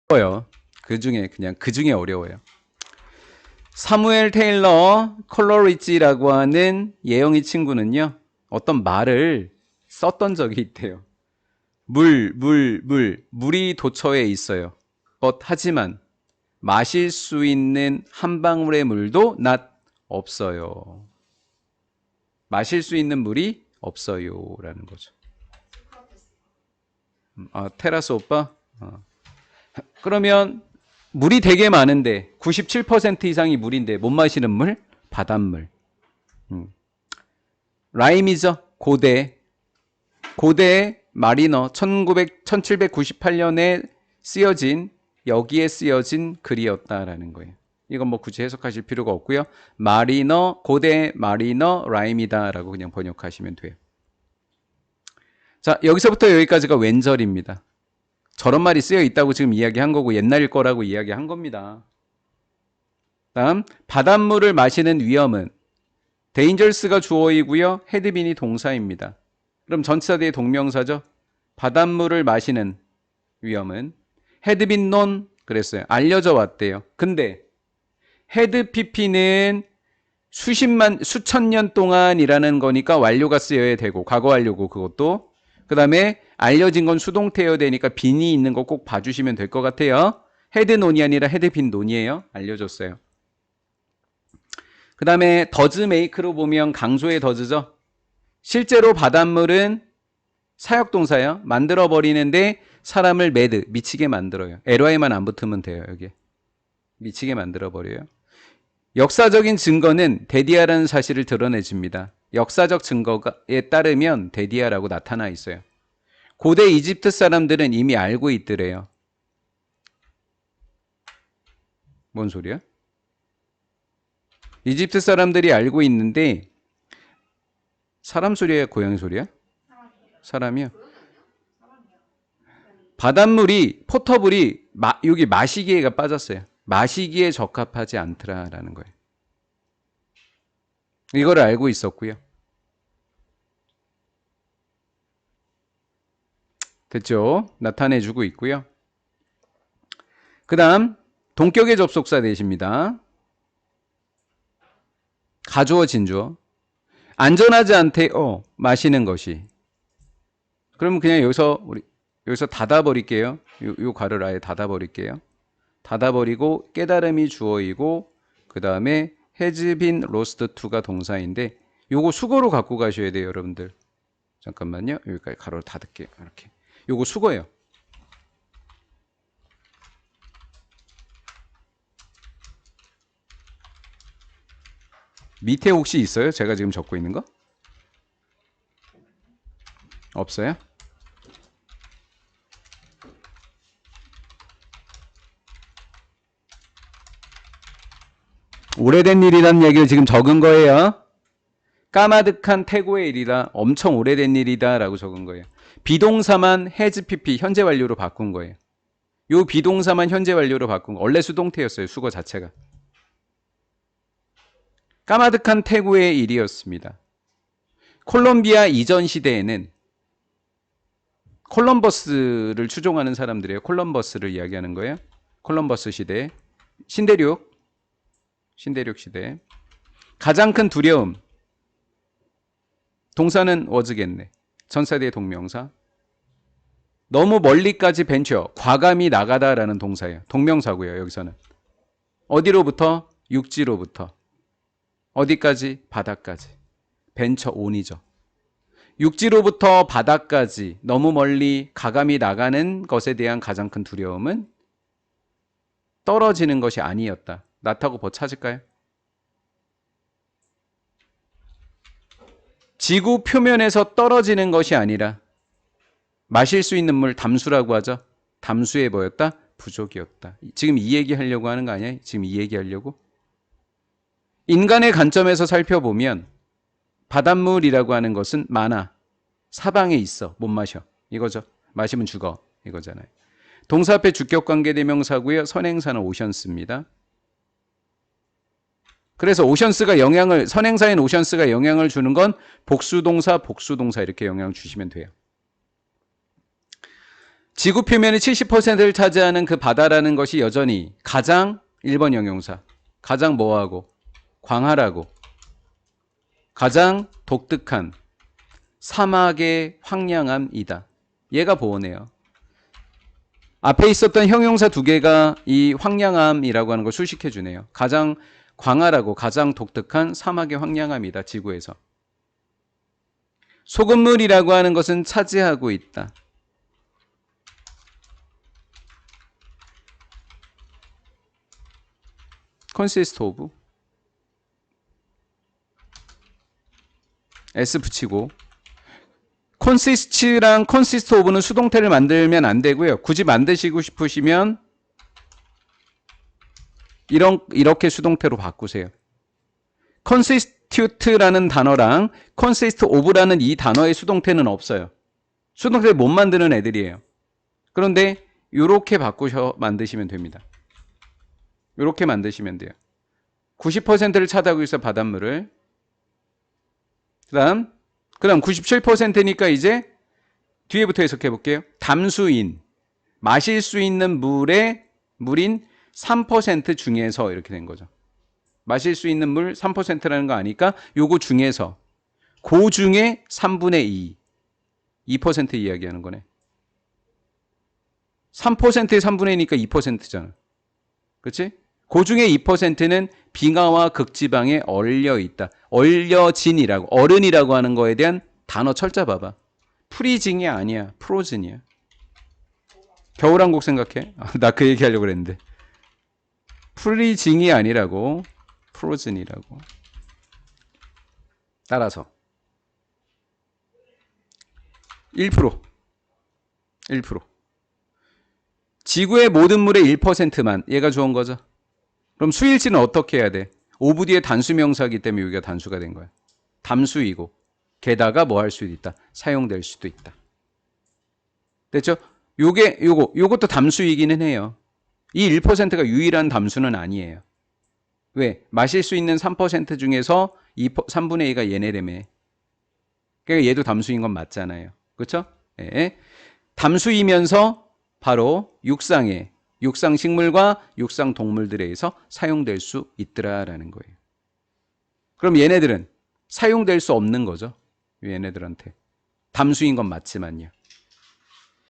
어려워요. 그 중에 어려워요. 사무엘 테일러 콜러리지라고 하는 예영이 친구는요, 어떤 말을 썼던 적이 있대요. 물이 도처에 있어요. 하지만 마실 수 있는 한 방울의 물도 없어요. 마실 수 있는 물이 없어요. 라는 거죠. 테라스 오빠? 그러면 물이 되게 많은데 97% 이상이 물인데 못 마시는 물? 바닷물. 라임이죠. 고대 마리너 1798년에 여기에 쓰여진 글이었다라는 거예요. 이건 뭐 굳이 해석하실 필요가 없고요. 고대 마리너 라임이다라고 그냥 번역하시면 돼요. 자, 여기서부터 여기까지가 왼절입니다. 저런 말이 쓰여 있다고 지금 이야기한 거고 옛날일 거라고 이야기한 겁니다. 다음, 바닷물을 마시는 위험은 dangerous가 주어이고요. hadbeeni 동사입니다. 그럼 전치사 뒤에 동명사죠. 바닷물을 마시는 위험은 had been known 그랬어요. 알려져 왔대요. 근데 had pp는 수천 년 동안이라는 거니까 완료가 쓰여야 되고 과거 완료고 그것도 그 다음에 알려진 건 수동태여야 되니까 빈이 있는 거 꼭 봐주시면 될 것 같아요. had known이 아니라 had been known이에요. 알려줬어요. 그 다음에 does make로 보면 강조의 does죠. 실제로 바닷물은 사역동사예요. 만들어버리는데 사람을 미치게 만들어요. ly만 안 붙으면 돼요. 여기 미치게 만들어버려요. 역사적인 증거는 데디아라는 사실을 드러내줍니다. 역사적 증거에 따르면 데디아라고 나타나 있어요. 고대 이집트 사람들은 이미 알고 있더래요. 뭔 소리야? 이집트 사람들이 알고 있는데 사람 소리야, 고양이 소리야? 사람이요. 바닷물이 포터블이 여기 마시기에가 빠졌어요. 마시기에 적합하지 않더라라는 거예요. 이거를 알고 있었고요. 됐죠? 나타내주고 있고요. 그 다음 동격의 접속사 대십니다. 가주어 진주어. 안전하지 않대요. 마시는 것이. 그러면 그냥 여기서 닫아버릴게요. 요 괄호를 아예 닫아버릴게요. 닫아버리고 깨달음이 주어이고 그 다음에 has been lost to가 동사인데 요거 수거로 갖고 가셔야 돼요, 여러분들. 잠깐만요. 여기까지 가로를 닫을게요. 이렇게. 요거 수거예요. 밑에 혹시 있어요? 제가 지금 적고 있는 거? 없어요? 오래된 일이라는 얘기를 지금 적은 거예요. 까마득한 태고의 일이다. 엄청 오래된 일이다 라고 적은 거예요. 비동사만 has pp 현재 완료로 바꾼 거예요. 요 비동사만 현재 완료로 바꾼 거. 원래 수동태였어요. 수거 자체가. 까마득한 태고의 일이었습니다. 콜롬비아 이전 시대에는 콜럼버스를 추종하는 사람들이에요. 콜럼버스를 이야기하는 거예요. 콜럼버스 시대. 신대륙 시대. 가장 큰 두려움. 동사는 was겠네. 전사대의 동명사. 너무 멀리까지 벤처, 과감히 나가다라는 동사예요. 동명사고요, 여기서는. 어디로부터? 육지로부터. 어디까지? 바다까지. 벤처 온이죠. 육지로부터 바다까지 너무 멀리 가감히 나가는 것에 대한 가장 큰 두려움은 떨어지는 것이 아니었다. 나타고 뭐 찾을까요? 지구 표면에서 떨어지는 것이 아니라 마실 수 있는 물 담수라고 하죠. 담수에 뭐였다? 부족이었다. 지금 이 얘기 하려고 하는 거 아니에요? 지금 이 얘기 하려고? 인간의 관점에서 살펴보면 바닷물이라고 하는 것은 많아. 사방에 있어. 못 마셔. 이거죠. 마시면 죽어. 이거잖아요. 동사 앞에 주격관계 대명사고요. 선행사는 오션스입니다. 그래서 선행사인 오션스가 영향을 주는 건 복수동사 이렇게 영향을 주시면 돼요. 지구 표면의 70%를 차지하는 그 바다라는 것이 여전히 가장 1번 형용사. 가장 뭐하고? 광활하고 가장 독특한 사막의 황량함이다. 얘가 보호네요. 앞에 있었던 형용사 두 개가 이 황량함이라고 하는 걸 수식해 주네요. 가장 광활하고 가장 독특한 사막의 황량함이다. 지구에서. 소금물이라고 하는 것은 차지하고 있다. consist of S 붙이고 consist랑 consist of는 수동태를 만들면 안 되고요. 굳이 만드시고 싶으시면 이렇게 수동태로 바꾸세요. constitute라는 단어랑 consist of라는 이 단어의 수동태는 없어요. 수동태를 못 만드는 애들이에요. 그런데 이렇게 만드시면 됩니다. 이렇게 만드시면 돼요. 90%를 차지하고 있어 바닷물을. 그다음 97%니까 이제 뒤에부터 해석해 볼게요. 담수인, 마실 수 있는 물인 3% 중에서 이렇게 된 거죠. 마실 수 있는 물 3%라는 거 아니까 요거 중에서 그 중에 3분의 2, 2% 이야기하는 거네. 3%의 3분의 2니까 2%잖아. 그렇지? 그 중에 2%는 빙하와 극지방에 얼려 있다. 얼려진이라고, 어른이라고 하는 거에 대한 단어 철자 봐봐. 프리징이 아니야. 프로즌이야. 겨울왕국 생각해. 나 그 얘기하려고 그랬는데. 프리징이 아니라고. 프로즌이라고. 따라서 1%. 지구의 모든 물의 1%만 얘가 좋은 거죠. 그럼 수일치는 어떻게 해야 돼? 오브 뒤에 단수명사이기 때문에 여기가 단수가 된 거야. 담수이고 게다가 뭐 할 수도 있다. 사용될 수도 있다. 됐죠? 요것도 담수이기는 해요. 이 1%가 유일한 담수는 아니에요. 왜? 마실 수 있는 3% 중에서 3분의 2가 얘네라며. 그러니까 얘도 담수인 건 맞잖아요. 그렇죠? 예. 담수이면서 바로 육상 식물과 육상 동물들에 의해서 사용될 수 있더라라는 거예요. 그럼 얘네들은 사용될 수 없는 거죠. 얘네들한테. 담수인 건 맞지만요.